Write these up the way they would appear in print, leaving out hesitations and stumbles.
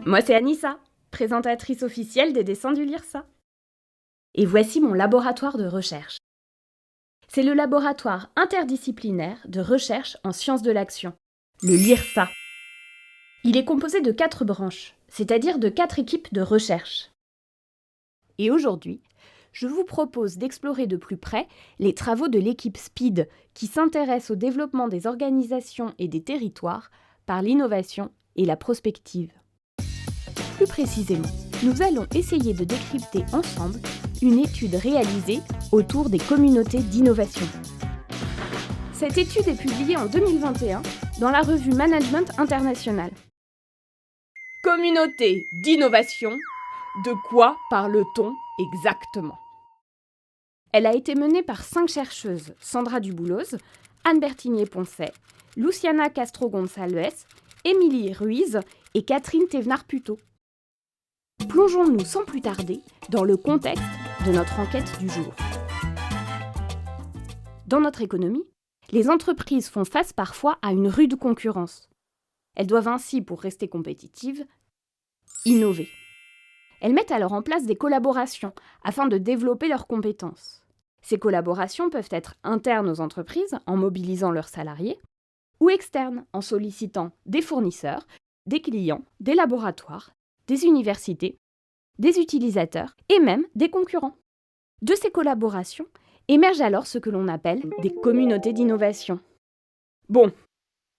Moi c'est Anissa, présentatrice officielle des dessins du LIRSA. Et voici mon laboratoire de recherche. C'est le laboratoire interdisciplinaire de recherche en sciences de l'action, le LIRSA. Il est composé de 4 branches, c'est-à-dire de 4 équipes de recherche. Et aujourd'hui, je vous propose d'explorer de plus près les travaux de l'équipe SPEED qui s'intéresse au développement des organisations et des territoires par l'innovation et la prospective. Plus précisément, nous allons essayer de décrypter ensemble une étude réalisée autour des communautés d'innovation. Cette étude est publiée en 2021 dans la revue Management International. Communauté d'innovation, de quoi parle-t-on exactement ? Elle a été menée par 5 chercheuses, Sandra Dubouloz, Anne Berthinier-Poncet, Luciana Castro-Gonçalves, Émilie Ruiz et Catherine Thévenard-Puteaux. Plongeons-nous sans plus tarder dans le contexte de notre enquête du jour. Dans notre économie, les entreprises font face parfois à une rude concurrence. Elles doivent ainsi, pour rester compétitives, innover. Elles mettent alors en place des collaborations afin de développer leurs compétences. Ces collaborations peuvent être internes aux entreprises en mobilisant leurs salariés ou externes en sollicitant des fournisseurs, des clients, des laboratoires, des universités, des utilisateurs et même des concurrents. De ces collaborations émergent alors ce que l'on appelle des communautés d'innovation. Bon,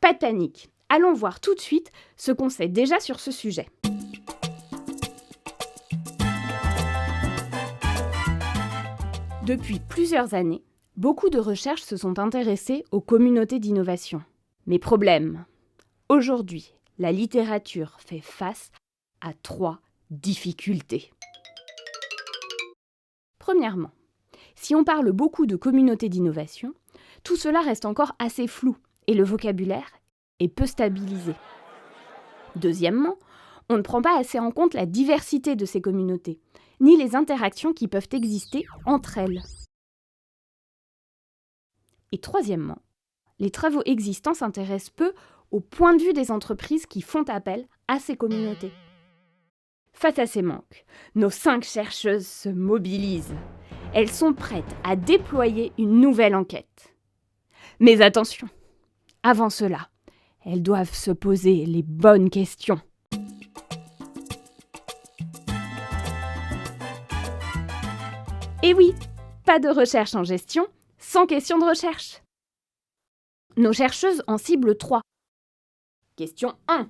pas de panique, allons voir tout de suite ce qu'on sait déjà sur ce sujet. Depuis plusieurs années, beaucoup de recherches se sont intéressées aux communautés d'innovation. Mais problème, aujourd'hui, la littérature fait face à 3 difficultés. Premièrement, si on parle beaucoup de communautés d'innovation, tout cela reste encore assez flou et le vocabulaire est peu stabilisé. Deuxièmement, on ne prend pas assez en compte la diversité de ces communautés, ni les interactions qui peuvent exister entre elles. Et troisièmement, les travaux existants s'intéressent peu au point de vue des entreprises qui font appel à ces communautés. Face à ces manques, nos 5 chercheuses se mobilisent. Elles sont prêtes à déployer une nouvelle enquête. Mais attention, avant cela, elles doivent se poser les bonnes questions. Et oui, pas de recherche en gestion sans question de recherche. Nos chercheuses en ciblent 3. Question 1.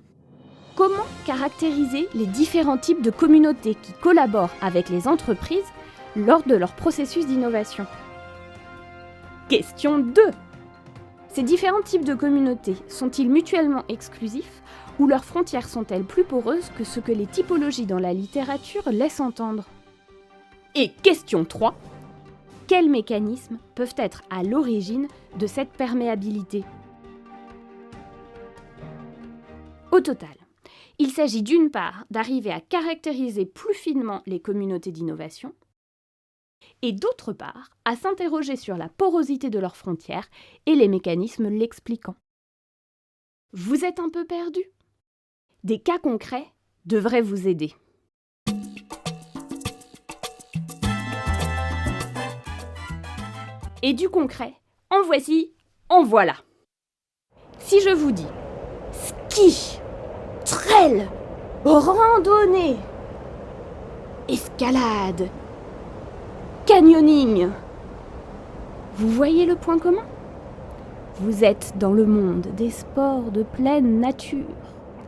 Comment caractériser les différents types de communautés qui collaborent avec les entreprises lors de leur processus d'innovation ? Question 2. Ces différents types de communautés sont-ils mutuellement exclusifs ou leurs frontières sont-elles plus poreuses que ce que les typologies dans la littérature laissent entendre ? Et question 3. Quels mécanismes peuvent être à l'origine de cette perméabilité ? Au total, il s'agit d'une part d'arriver à caractériser plus finement les communautés d'innovation et d'autre part à s'interroger sur la porosité de leurs frontières et les mécanismes l'expliquant. Vous êtes un peu perdu ? Des cas concrets devraient vous aider. Et du concret, en voici, en voilà. Si je vous dis ski, trail, randonnée, escalade, canyoning, vous voyez le point commun ? Vous êtes dans le monde des sports de pleine nature,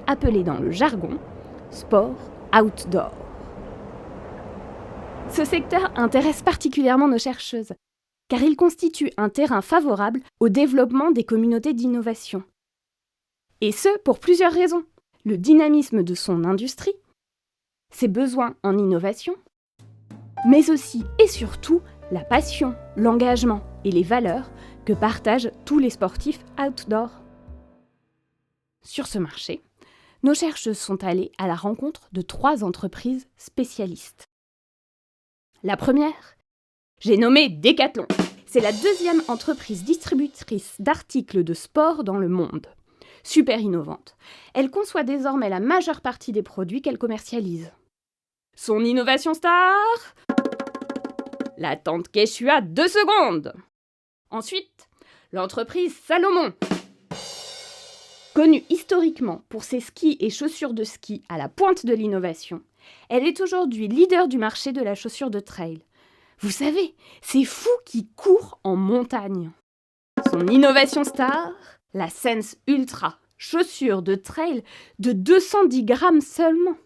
appelés dans le jargon sport outdoor. Ce secteur intéresse particulièrement nos chercheuses, car il constitue un terrain favorable au développement des communautés d'innovation. Et ce, pour plusieurs raisons. Le dynamisme de son industrie, ses besoins en innovation, mais aussi et surtout la passion, l'engagement et les valeurs que partagent tous les sportifs outdoor. Sur ce marché, nos chercheuses sont allées à la rencontre de 3 entreprises spécialistes. La première, j'ai nommé Decathlon. C'est la 2e entreprise distributrice d'articles de sport dans le monde. super innovante, elle conçoit désormais la majeure partie des produits qu'elle commercialise. Son innovation star ? La tante Quechua 2 secondes. Ensuite, l'entreprise Salomon. Connue historiquement pour ses skis et chaussures de ski à la pointe de l'innovation, elle est aujourd'hui leader du marché de la chaussure de trail. Vous savez, ces fous qui courent en montagne. Son innovation star, la Sense Ultra, chaussure de trail de 210 grammes seulement.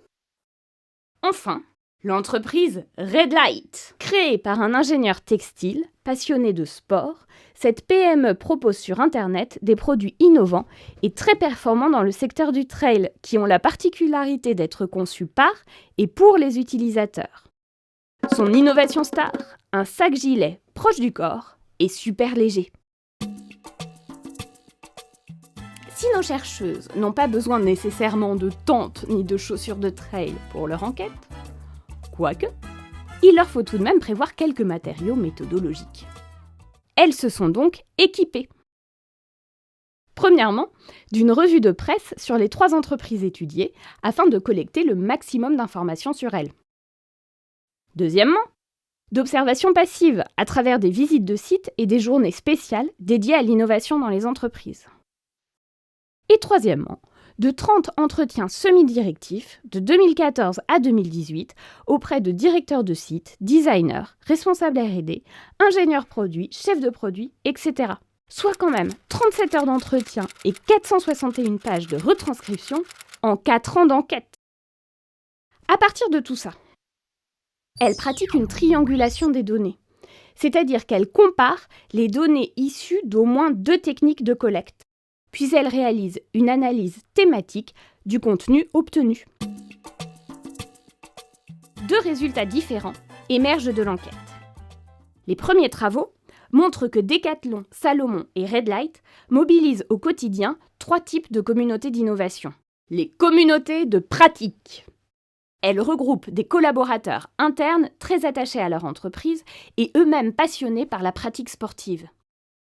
Enfin, l'entreprise Red Light. Créée par un ingénieur textile passionné de sport, cette PME propose sur Internet des produits innovants et très performants dans le secteur du trail qui ont la particularité d'être conçus par et pour les utilisateurs. Son innovation star, un sac-gilet proche du corps et super léger. Si nos chercheuses n'ont pas besoin nécessairement de tentes ni de chaussures de trail pour leur enquête, quoique, il leur faut tout de même prévoir quelques matériaux méthodologiques. Elles se sont donc équipées. Premièrement, d'une revue de presse sur les 3 entreprises étudiées afin de collecter le maximum d'informations sur elles. Deuxièmement, d'observations passives à travers des visites de sites et des journées spéciales dédiées à l'innovation dans les entreprises. Et troisièmement, de 30 entretiens semi-directifs de 2014 à 2018 auprès de directeurs de sites, designers, responsables R&D, ingénieurs produits, chefs de produits, etc. Soit quand même 37 heures d'entretien et 461 pages de retranscription en 4 ans d'enquête. À partir de tout ça, elle pratique une triangulation des données, c'est-à-dire qu'elle compare les données issues d'au moins 2 techniques de collecte. Puis elle réalise une analyse thématique du contenu obtenu. 2 résultats différents émergent de l'enquête. Les premiers travaux montrent que Decathlon, Salomon et Red Light mobilisent au quotidien 3 types de communautés d'innovation. Les communautés de pratique. Elles regroupent des collaborateurs internes très attachés à leur entreprise et eux-mêmes passionnés par la pratique sportive.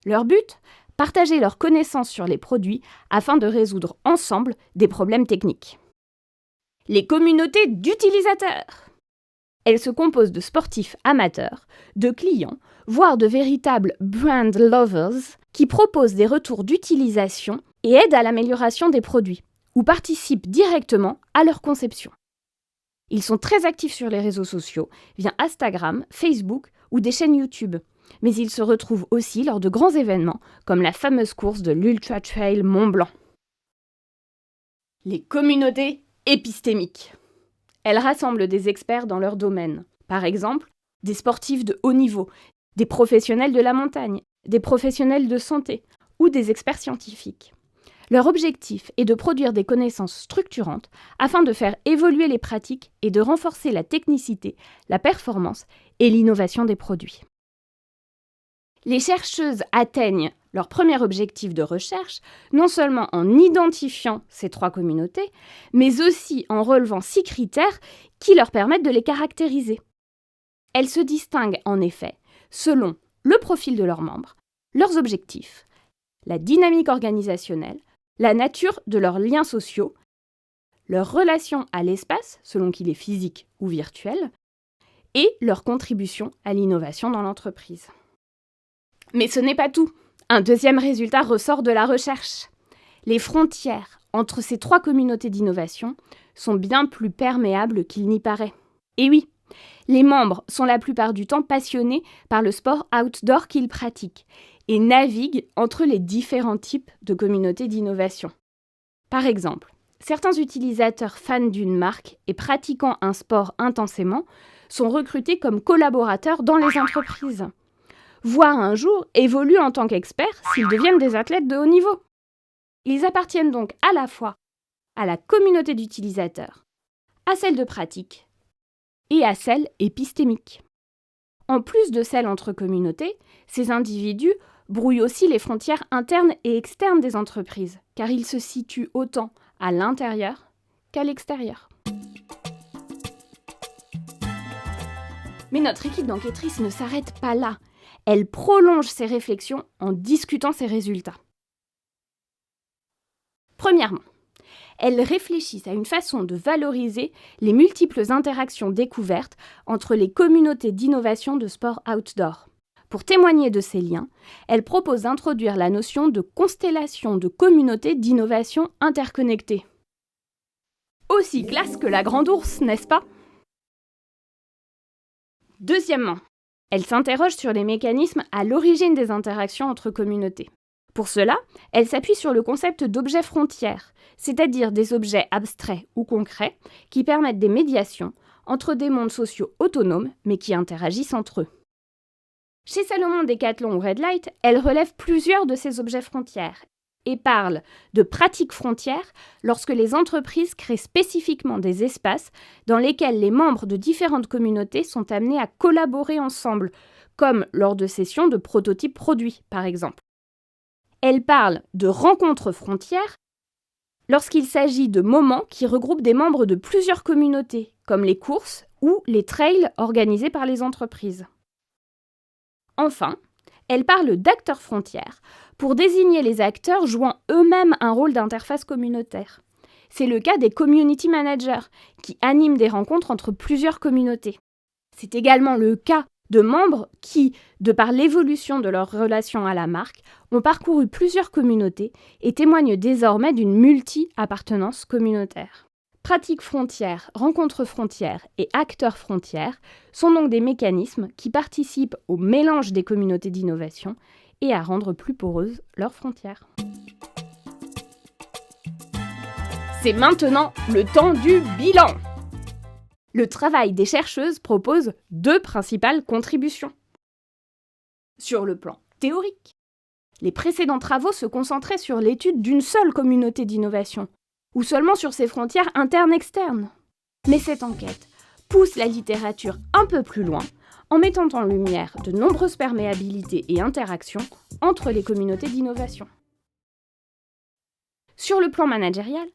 Leur but ? Partager leurs connaissances sur les produits afin de résoudre ensemble des problèmes techniques. Les communautés d'utilisateurs. Elles se composent de sportifs amateurs, de clients, voire de véritables brand lovers qui proposent des retours d'utilisation et aident à l'amélioration des produits ou participent directement à leur conception. Ils sont très actifs sur les réseaux sociaux via Instagram, Facebook ou des chaînes YouTube. Mais ils se retrouvent aussi lors de grands événements, comme la fameuse course de l'Ultra Trail Mont Blanc. Les communautés épistémiques. Elles rassemblent des experts dans leur domaine. Par exemple, des sportifs de haut niveau, des professionnels de la montagne, des professionnels de santé ou des experts scientifiques. Leur objectif est de produire des connaissances structurantes afin de faire évoluer les pratiques et de renforcer la technicité, la performance et l'innovation des produits. Les chercheuses atteignent leur premier objectif de recherche, non seulement en identifiant ces 3 communautés, mais aussi en relevant 6 critères qui leur permettent de les caractériser. Elles se distinguent en effet selon le profil de leurs membres, leurs objectifs, la dynamique organisationnelle, la nature de leurs liens sociaux, leur relation à l'espace, selon qu'il est physique ou virtuel, et leur contribution à l'innovation dans l'entreprise. Mais ce n'est pas tout. Un deuxième résultat ressort de la recherche. Les frontières entre ces 3 communautés d'innovation sont bien plus perméables qu'il n'y paraît. Et oui, les membres sont la plupart du temps passionnés par le sport outdoor qu'ils pratiquent et naviguent entre les différents types de communautés d'innovation. Par exemple, certains utilisateurs fans d'une marque et pratiquant un sport intensément sont recrutés comme collaborateurs dans les entreprises, voire un jour évoluent en tant qu'experts s'ils deviennent des athlètes de haut niveau. Ils appartiennent donc à la fois à la communauté d'utilisateurs, à celle de pratique et à celle épistémique. En plus de celle entre communautés, ces individus brouillent aussi les frontières internes et externes des entreprises, car ils se situent autant à l'intérieur qu'à l'extérieur. Mais notre équipe d'enquêtrices ne s'arrête pas là. Elle prolonge ses réflexions en discutant ses résultats. Premièrement, elles réfléchissent à une façon de valoriser les multiples interactions découvertes entre les communautés d'innovation de sport outdoor. Pour témoigner de ces liens, elles proposent d'introduire la notion de constellation de communautés d'innovation interconnectées. Aussi classe que la grande ours, n'est-ce pas ? Deuxièmement, elles s'interrogent sur les mécanismes à l'origine des interactions entre communautés. Pour cela, elles s'appuient sur le concept d'objets frontières, c'est-à-dire des objets abstraits ou concrets qui permettent des médiations entre des mondes sociaux autonomes mais qui interagissent entre eux. Chez Salomon, Decathlon ou Red Light, elles relèvent plusieurs de ces objets frontières et parlent de pratiques frontières lorsque les entreprises créent spécifiquement des espaces dans lesquels les membres de différentes communautés sont amenés à collaborer ensemble, comme lors de sessions de prototypes produits, par exemple. Elles parlent de rencontres frontières lorsqu'il s'agit de moments qui regroupent des membres de plusieurs communautés, comme les courses ou les trails organisés par les entreprises. Enfin, elles parlent d'acteurs frontières pour désigner les acteurs jouant eux-mêmes un rôle d'interface communautaire. C'est le cas des community managers qui animent des rencontres entre plusieurs communautés. C'est également le cas de membres qui, de par l'évolution de leur relation à la marque, ont parcouru plusieurs communautés et témoignent désormais d'une multi-appartenance communautaire. Pratiques frontières, rencontres frontières et acteurs frontières sont donc des mécanismes qui participent au mélange des communautés d'innovation et à rendre plus poreuses leurs frontières. C'est maintenant le temps du bilan. Le travail des chercheuses propose 2 principales contributions. Sur le plan théorique, les précédents travaux se concentraient sur l'étude d'une seule communauté d'innovation, ou seulement sur ses frontières internes-externes. Mais cette enquête pousse la littérature un peu plus loin, en mettant en lumière de nombreuses perméabilités et interactions entre les communautés d'innovation. Sur le plan managérial,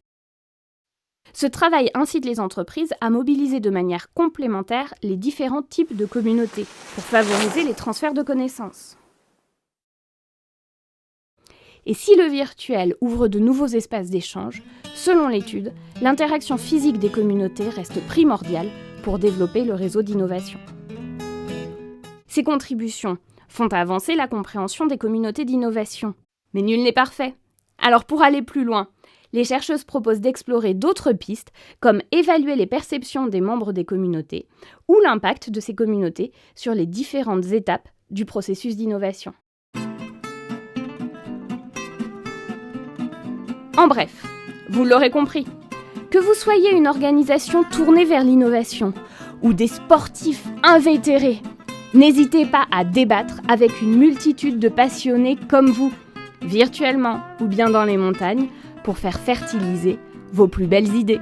ce travail incite les entreprises à mobiliser de manière complémentaire les différents types de communautés pour favoriser les transferts de connaissances. Et si le virtuel ouvre de nouveaux espaces d'échange, selon l'étude, l'interaction physique des communautés reste primordiale pour développer le réseau d'innovation. Ces contributions font avancer la compréhension des communautés d'innovation. Mais nul n'est parfait. Alors pour aller plus loin, les chercheuses proposent d'explorer d'autres pistes, comme évaluer les perceptions des membres des communautés ou l'impact de ces communautés sur les différentes étapes du processus d'innovation. En bref, vous l'aurez compris, que vous soyez une organisation tournée vers l'innovation ou des sportifs invétérés, n'hésitez pas à débattre avec une multitude de passionnés comme vous, virtuellement ou bien dans les montagnes, pour faire fertiliser vos plus belles idées.